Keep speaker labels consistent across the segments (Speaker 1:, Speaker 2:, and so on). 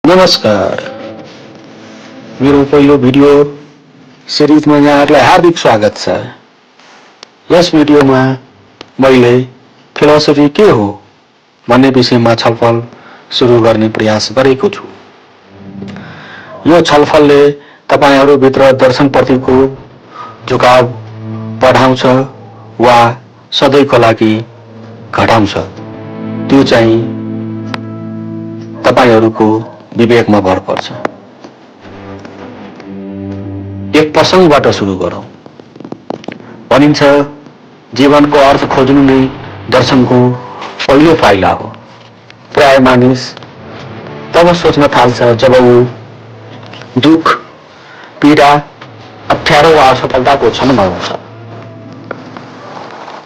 Speaker 1: नमस्कार। मेरो पहिलो भिडियो सिरिजमा यहाँहरूलाई हार्दिक स्वागत छ। यस भिडियोमा मैले फिलोसफी के हो भन्ने विषयमा छलफल सुरु गर्ने प्रयास गरेको छु। यो छलफलले तपाईहरुभित्र दर्शनप्रतिको झुकाव बढाउँछ वा सधैँको लागि घटाउँछ, त्यो चाहिँ तपाईहरुको विवेकमा भर पर्छ। एक प्रसंगबाट सुरु गरौं। भनिन्छ जीवनको अर्थ खोज्नु नै दर्शनको पहिलो पाइला हो। प्राय मानिस तब सोच्न थाल्छ जब ऊ दुख, पीडा, अप्ठ्यारो वा असफलताको क्षणमा हुन्छ।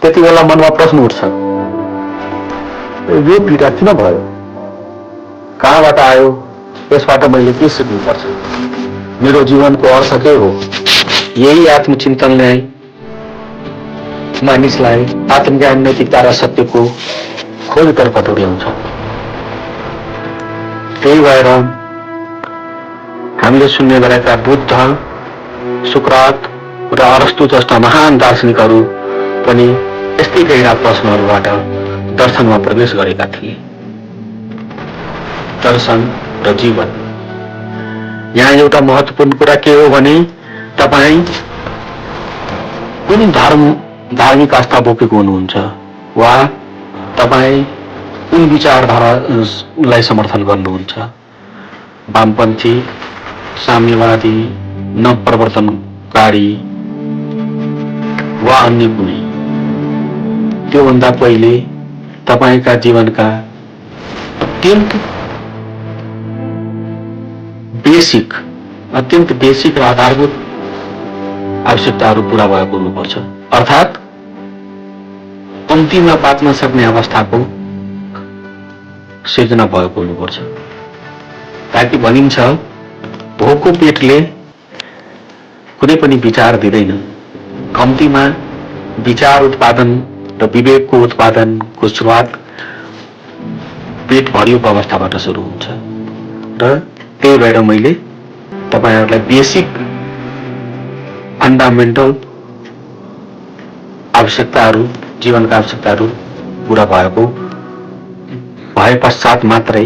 Speaker 1: त्यति बेला मनमा प्रश्न उठ्छ, यो पीडा किन भयो? कहाँबाट आयो? यसबाट मैले के सिक्नुपर्छ? मेरो जीवनको अर्थ के हो? यही आत्मचिन्तनले मानिसलाई आत्मज्ञान, नैतिकता र सत्यको खोजतर्फ डोर्याउँछ। त्यही भएर हामीले सुन्ने गरेका बुद्ध, सुक्रात र अरस्तु जस्ता महान दार्शनिकहरू पनि यस्तै गहिरा प्रश्नहरूबाट दर्शनमा प्रवेश गरेका थिए। दर्शन र जीवन। यहाँ एउटा महत्त्वपूर्ण कुरा के हो भने तपाई कुन धार्मिक आस्था बोकेको हुनुहुन्छ वा तपाई कुन विचारधारालाई समर्थन गर्नुहुन्छ? वामपन्थी, साम्यवादी, नवप्रवर्तनकारी वा अन्य कुनै? त्योभन्दा पहिले तपाईका जीवनका अत्यन्त बेसिक र आधारभूत आवश्यकताहरू पूरा भएको हुनुपर्छ। अर्थात् कम्तीमा बाँच्न सक्ने अवस्थाको सिर्जना भएको हुनुपर्छ। ताकि भनिन्छ भोको पेटले कुनै पनि विचार दिँदैन। कम्तीमा विचार उत्पादन र विवेकको उत्पादनको सुरुवात पेट भरिएको अवस्थाबाट सुरु हुन्छ। र त्यही भएर मैले तपाईहरुलाई बेसिक फन्डामेन्टल आवश्यकताहरू, जीवनका आवश्यकताहरू पूरा भए पश्चात मात्रै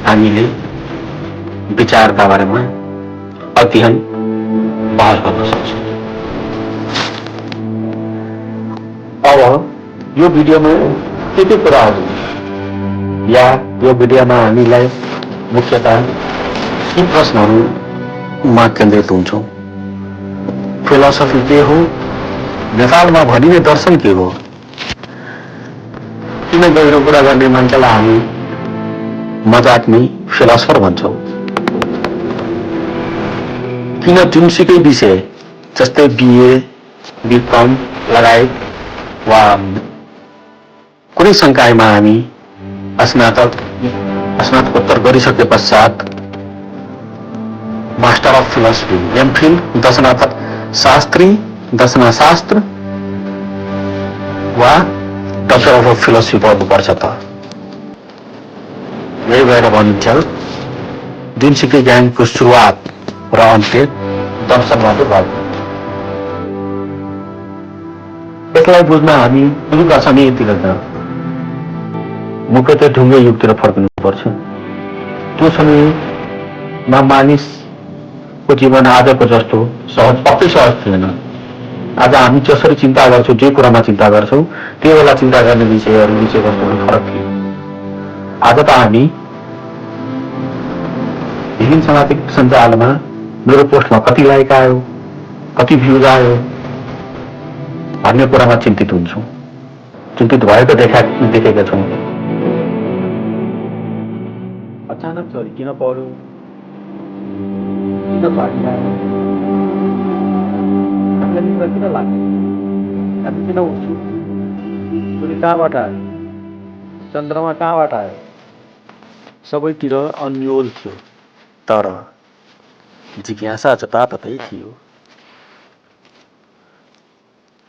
Speaker 1: हामीले विचारका बारेमा अध्ययन बहस गर्न सक्छौँ। अब यो भिडियोमा के कुराहरू या यो भिडियोमा हामीलाई मुख्यतः यी प्रश्नहरूमा केन्द्रित हुन्छौँ। फिलोसफी के हो? नेपालमा भनिने दर्शन के हो? किन गहिरो कुरा गर्ने मान्छेलाई हामी मजाकमै फिलोसफर भन्छौँ? किन जुनसुकै विषय जस्तै बिए, बिकम लगायत वा कुनै संकायमा हामी स्नातकोत्तर गरिसके पश्चात मास्टर अफ फिलोसफी, एमफिल, दर्शनशास्त्र वा डक्टर अफ फिलोसफी पढ्नुपर्छ त? यही भएर भनिन्छ जुनसुकै ज्ञानको सुरुवात र अन्त्य दर्शनबाट भएको। यसलाई बुझ्न हामी युगका समयतिर मुख्यतः ढुङ्गे युगतिर फर्किनुपर्छ। त्यो समयमा मानिसको जीवन आजको जस्तो पक्कै सहज थिएन। आज हामी जसरी चिन्ता गर्छौँ, जे कुरामा चिन्ता गर्छौँ, त्यो बेला चिन्ता गर्ने विषयवस्तुहरू फरक थियो। आज त हामी विभिन्न सामाजिक सञ्जालमा मेरो पोस्टमा कति लाइक आयो, कति भ्युज आयो भन्ने कुरामा चिन्तित हुन्छौँ। चिन्तित भएको देखेका छौँ। अचानक चोरी किन पर्यो? किन भागी आयो? हामीलाई निद्रा किन लाग्यो? हामी किन उठ्छौँ? सूर्य कहाँबाट आयो? चन्द्रमा कहाँबाट आयो? सबैतिर अन्योल थियो, तर जिज्ञासा जताततै थियो।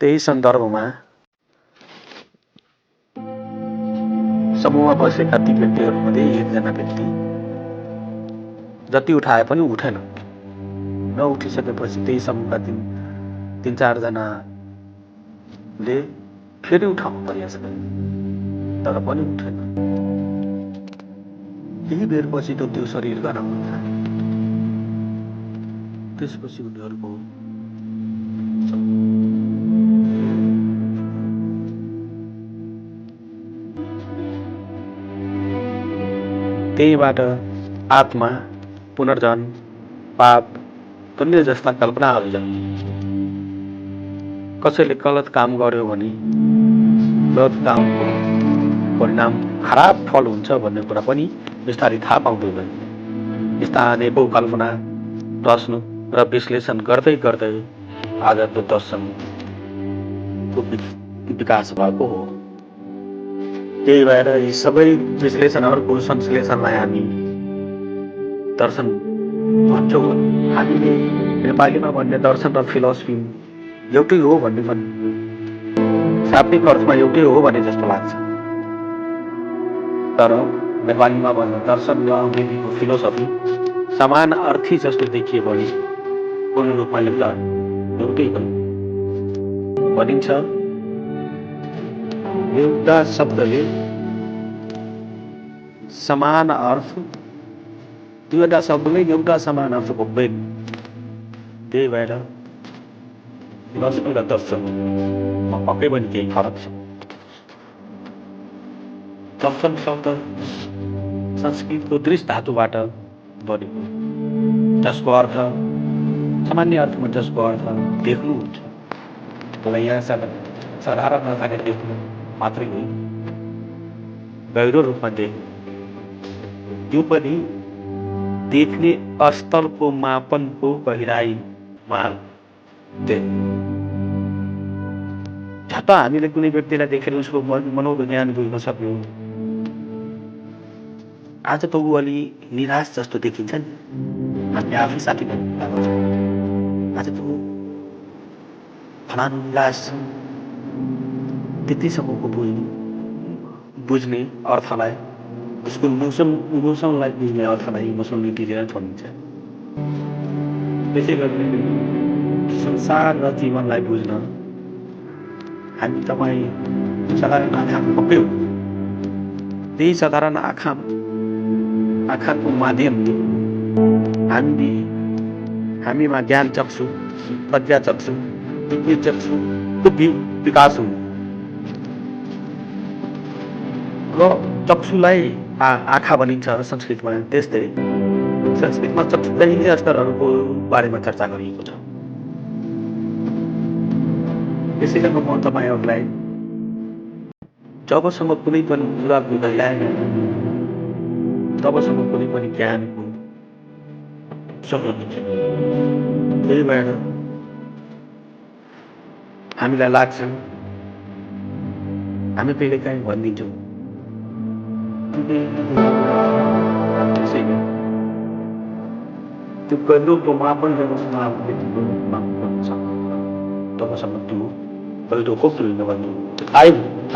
Speaker 1: त्यही सन्दर्भमा समूहमा बसेका ती व्यक्तिहरूमध्ये एकजना व्यक्ति
Speaker 2: जति उठाए पनि उठेन। नउठिसकेपछि त्यही समूहका तीन चारजनाले फेरि उठाउनु प्रयास गरे, तर पनि उठेन। केही बेरपछि त त्यो शरीर गनाउन थाल्यो। त्यसपछि उनीहरूको त्यहीबाट आत्मा, पुनर्जन्म, पाप, पुण्य जस्ता कल्पनाहरू जन्मे। कसैले गलत काम गर्यो भने गलत कामको परिणाम खराब फल हुन्छ भन्ने कुरा पनि बिस्तारै थाहा पाउँदै गयो। यस्ता अनेकौं कल्पना, प्रश्न र विश्लेषण गर्दै गर्दै आज त्यो दर्शनको विकास भएको हो। त्यही भएर यी सबै विश्लेषणहरूको संश्लेषणलाई हामी दर्शन भन्छौँ। हामीले नेपालीमा भन्ने दर्शन र फिलोसफी एउटै हो भन्ने शाब्दिक अर्थमा एउटै हो भने जस्तो लाग्छ। तर नेपालीमा भन्ने दर्शन र अङ्ग्रेजीको फिलोसफी समान अर्थी जस्तो देखिए पनि पूर्ण रूपमा एउटै हो। भनिन्छ एउटा शब्दले समान अर्थ, दुईवटा शब्दले एउटा समान अर्थ बोक्दैन। त्यही भएर फिलोसफी र दर्शनमा पक्कै पनि केही फरक छ। दर्शन शब्द संस्कृतको दृश्य धातुबाट बनेको, जसको अर्थ सामान्य अर्थमा जसको अर्थ देख्नु हुन्छ। मलाई यहाँ साधारण अर्थले देख्नु मात्रै होइन, गहिरो रूपमा देख्नु। यो पनि देख्ने स्थलको मापनको गहिराईमा झट्ट हामीले कुनै व्यक्तिलाई देखेर उसको मनोविज्ञान बुझ्न सक्यौँ। आज त ऊ अलि निराश जस्तो देखिन्छ नि, हामीले आफै साथी आज त फलानु निराश, त्यतिसम्मको बुझ्ने अर्थलाई, उसको इमोसनलाई बुझ्ने अर्थलाई इमोसनल इन्टेलिजेन्स भनिन्छ। त्यसै गरी संसार र जीवनलाई बुझ्न हामी तपाईँ साधारण आँखामा पक्कै हो। त्यही साधारण आँखाको माध्यमले हामीमा ज्ञान चक्षु, प्रज्ञा चक्षु, दिव्य चक्षुको विकास हुनु र चक्षुलाई आँखा भनिन्छ संस्कृतमा। त्यस्तै संस्कृतमा चक्षुका यिनै स्तरहरूको बारेमा चर्चा गरिएको छ। त्यसैले म तपाईँहरूलाई जबसम्म कुनै पनि कुरा बुझाइआएन तबसम्म कुनै पनि ज्ञानको सक्नुहुन्छ। त्यही भएर हामीलाई लाग्छ, हामी कहिलेकाहीँ भनिदिन्छौँ त्यो गहिरोको मापन तबसम्म त्यो गहिरोको तुलना गर्नु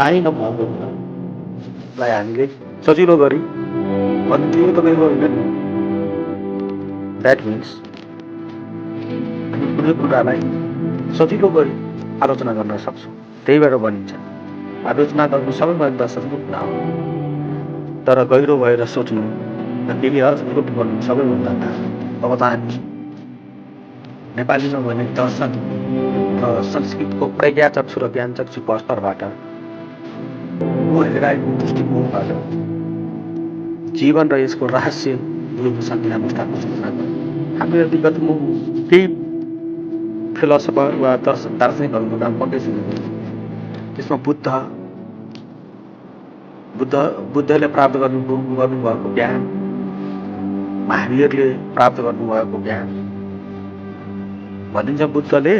Speaker 2: आएन भावलाई हामीले सजिलो गरी भन्ने तपाईँको होइन। द्याट मिन्स कुनै कुरालाई सजिलो गरी आलोचना गर्न सक्छौँ। त्यही भएर भनिन्छ आलोचना गर्नु सबैभन्दा सजिलो कुरा हो, तर गहिरो भएर सोच्नु र केही अर्थपूर्ण गर्नु सबैभन्दा गाह्रो। अब त हामी नेपालीमा भने दर्शन र संस्कृतको प्रज्ञा चक्षु र ज्ञान चक्षुको स्तरबाट गहिराईको दृष्टिकोणबाट जीवन र यसको रहस्य संज्ञान विस्तारमा सूचना गर्नु। हामीले विगतमा केही फिलोसफर वा दार्शनिकहरूको नाम पक्कै सुनेको। त्यसमा बुद्धले प्राप्त गर्नुभएको ज्ञान, महावीरले प्राप्त गर्नुभएको ज्ञान भनिन्छ। बुद्धले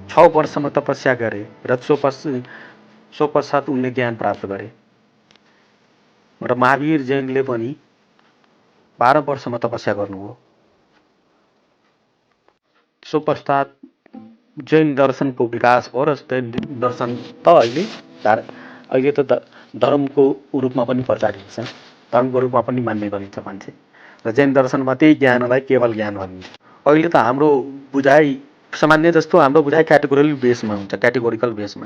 Speaker 2: 6 वर्षमा तपस्या गरे र सो पश्चात उनले ज्ञान प्राप्त गरे र महावीर जैनले पनि 12 वर्षमा तपस्या गर्नुभयो। सो पश्चात जैन दर्शनको विकास भयो र जैन दर्शन त अहिले त धर्मको रूपमा पनि प्रचारित छ, धर्मको रूपमा पनि मान्ने गरिन्छ मान्छे। र जैन दर्शनमा त्यही ज्ञानलाई केवल ज्ञान भनिन्छ। अहिले त हाम्रो बुझाइ सामान्य जस्तो हाम्रो बुझाइ क्याटेगोरिकल बेसमा हुन्छ, क्याटेगोरिकल बेसमा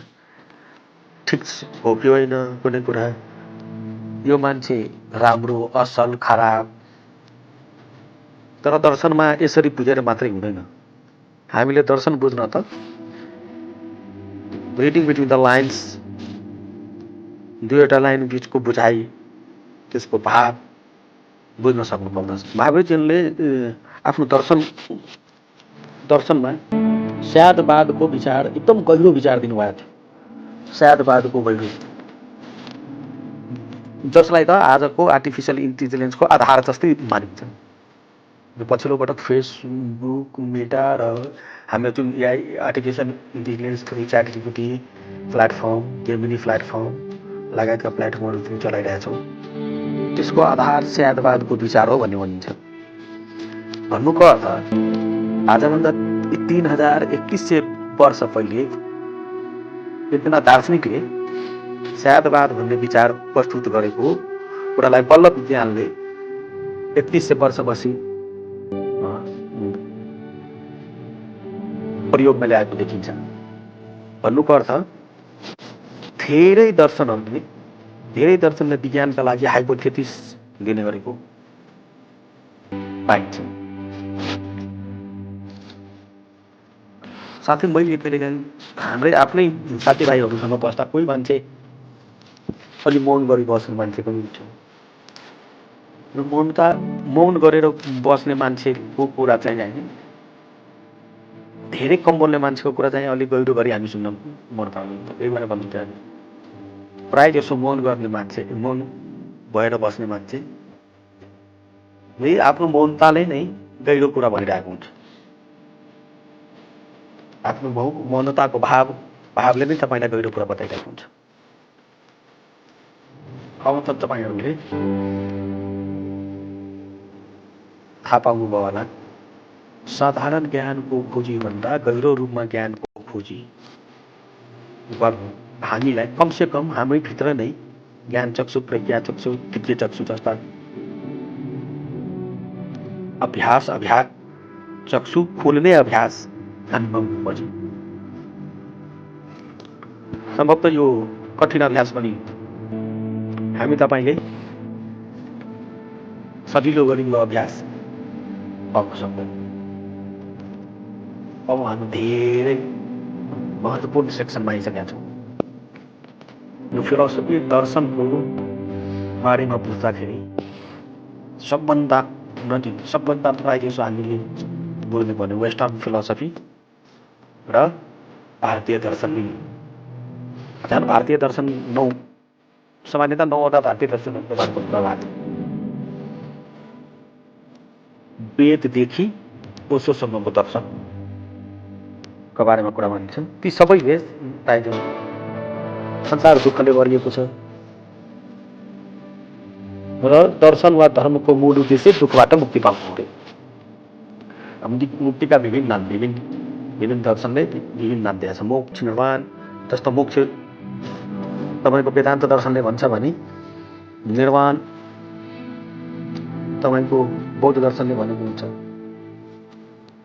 Speaker 2: ठिक हो कि होइन कुनै कुरा, यो मान्छे राम्रो असल खराब। तर दर्शनमा यसरी बुझेर मात्रै हुँदैन। हामीले दर्शन बुझ्न त रिडिङ बिट्विन द लाइन्स, दुईवटा लाइन बिचको बुझाइ, त्यसको भाव बुझ्न सक्नुपर्दछ। महावीरजीले आफ्नो दर्शनमा स्यादवादको विचार एकदम गहिरो विचार दिनुभएको थियो। स्यादवादको गहिरो, जसलाई त आजको आर्टिफिसियल इन्टेलिजेन्सको आधार जस्तै मानिन्छ। यो पछिल्लो पटक फेसबुक, मेटा र हाम्रो जुन AI artificial intelligence chat GPT platform, Gemini platform लगायतका प्लेटफर्महरू जुन चलाइरहेछौँ, त्यसको आधार स्यादवादको विचार हो भन्ने भनिन्छ। भन्नुको अर्थ आजभन्दा 3100 वर्ष पहिले एकजना दार्शनिकले स्यादवाद भन्ने विचार प्रस्तुत गरेको कुरालाई बल्ल विज्ञानले 3100 वर्षपछि प्रयोगमा ल्याएको देखिन्छ। भन्नुको अर्थ धेरै दर्शनले विज्ञानका लागि हाइपोथेसिस दिने गरेको पाइन्छ। साथै मैले कहिलेकाहीँ हाम्रै आफ्नै साथीभाइहरूसँग बस्दा कोही मान्छे अलि मौन गरी बस्ने मान्छे पनि हुन्छ। र मौन गरेर बस्ने मान्छेको कुरा चाहिँ होइन, धेरै कम बोल्ने मान्छेको कुरा चाहिँ अलिक गहिरो गरी हामी सुन्न मन पराउँछ। त्यही भएर भनिन्छ प्रायः जसो मौन गर्ने मान्छे, मौन भएर बस्ने मान्छे आफ्नो मौनताले नै गहिरो कुरा भनिरहेको हुन्छ। आफ्नो मौनताको भावले नै तपाईँलाई गहिरो कुरा बताइरहेको हुन्छ। अब त तपाईँहरूले थाहा पाउनुभयो होला, साधारण ज्ञानको खोजी भन्दा गहिरो रूपमा ज्ञानको खोजी गर्नु हामीलाई कमसे कम हाम्रै भित्र नै ज्ञान चक्षु, प्रज्ञा चक्षु, दिव्य चक्षु जस्ता अभ्यास चक्षु खोल्ने अभ्यास हामी गर्नुपर्छ। सम्भवतः यो कठिन अभ्यास पनि हामी तपाईँले सजिलो गरी यो अभ्यास पाउन सक्दैन। अब हामी धेरै महत्त्वपूर्ण सेक्सनमा आइसकेका छौँ। यो फिलोसफी दर्शनको बारेमा बुझ्दाखेरि सबभन्दा प्रायः हामीले बुझ्नु पर्ने वेस्टर्न फिलोसफी र भारतीय दर्शन। झन् भारतीय दर्शन सामान्यतः 9वटा भारतीय दर्शनहरूको प्रभाव, वेददेखि ओशोसम्मको दर्शनका बारेमा कुरा भनिन्छन्। ती सबैले प्रायः संसार दुःखले भरिएको छ र दर्शन वा धर्मको मूल उद्देश्य दुःखबाट मुक्ति पाउनु हो। मुक्तिका विभिन्न दर्शनले विभिन्न नाम दिएछ। मोक्ष, निर्वाण। जस्तो मोक्ष तपाईँको वेदान्त दर्शनले भन्छ भने निर्वाण तपाईँको बौद्ध दर्शनले भनेको हुन्छ।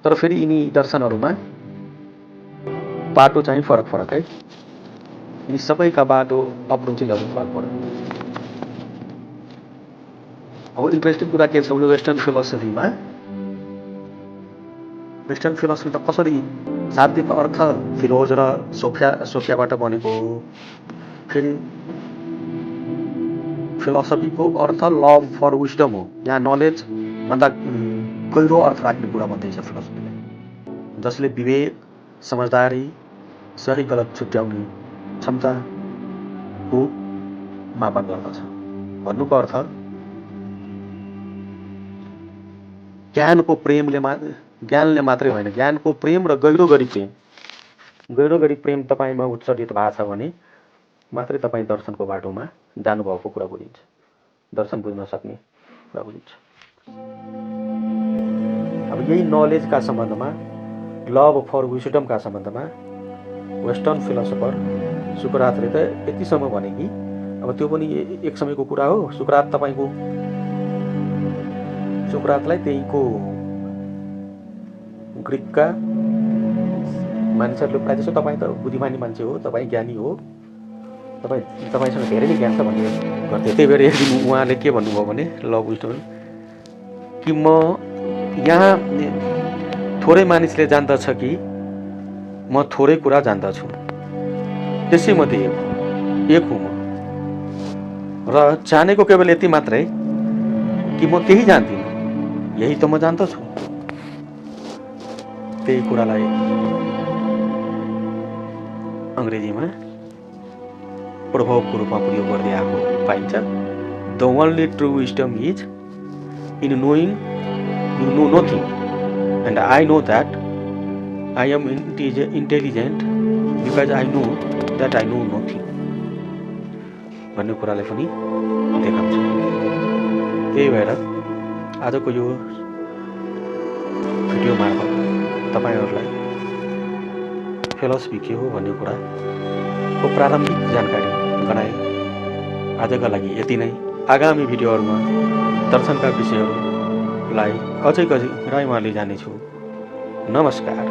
Speaker 2: तर फेरि यिनी दर्शनहरूमा बाटो चाहिँ फरक है। यिनी सबैका बाटो अप्रोचहरू फरक। अब इन्ट्रेस्टिङ कुरा के छ भने वेस्टर्न फिलोसफी त कसरी शाब्दिक अर्थ फिलोज र सोफियाबाट बनेको हो। फेरि फिलोसफीको अर्थ लभ फर विस्डम हो। यहाँ नलेज भन्दा गहिरो अर्थ राख्ने कुरा भन्दैछ फिलोसफीले, जसले विवेक, समझदारी, सही गलत छुट्याउने क्षमताको मापन गर्दछ। भन्नुको अर्थ ज्ञानले मात्रै होइन, ज्ञानको प्रेम र गहिरो गरी प्रेम तपाईँमा उत्सर्जित भएको छ भने मात्रै तपाईँ दर्शनको बाटोमा जानुभएको कुरा बुझिन्छ, दर्शन बुझ्न सक्ने कुरा बुझिन्छ। अब यही नलेजका सम्बन्धमा, लभ फर विस्डमका सम्बन्धमा वेस्टर्न फिलोसफर सुकरातले त यतिसम्म भने कि अब त्यो पनि एक समयको कुरा हो। सुकरात तपाईँको सोक्रातलाई त्यहीको ग्रिकका मानिसहरूले प्रायः जसो तपाईँ त बुद्धिमानी मान्छे हो, तपाईँ ज्ञानी हो, तपाईँसँग धेरै नै ज्ञान छ भन्ने गर्थ्यो। त्यही भएर एक दिन उहाँले के भन्नुभयो भने लभ विजडम कि म यहाँ थोरै मानिसले जान्दछ कि म थोरै कुरा जान्दछु, त्यसैमध्ये एक हुँ म, र जानेको केवल यति मात्रै कि म केही जान्दिनँ, यही त म जान्दछु। त्यही कुरालाई अङ्ग्रेजीमा प्रभावको रूपमा प्रयोग गर्दै आएको पाइन्छ। The only true wisdom is in knowing you know nothing and I know that I am intelligent because I know that I know nothing भन्ने कुरालाई पनि देखाउँछ। त्यही भएर आजको यो भिडियो मार्फत तपाईँहरूलाई फिलोसफी के हो भन्ने कुराको प्रारम्भिक जानकारी गराएँ। आजका लागि यति नै। आगामी भिडियोहरूमा दर्शनका विषयहरूलाई अझै गहिराइमा लिजानेछु। नमस्कार।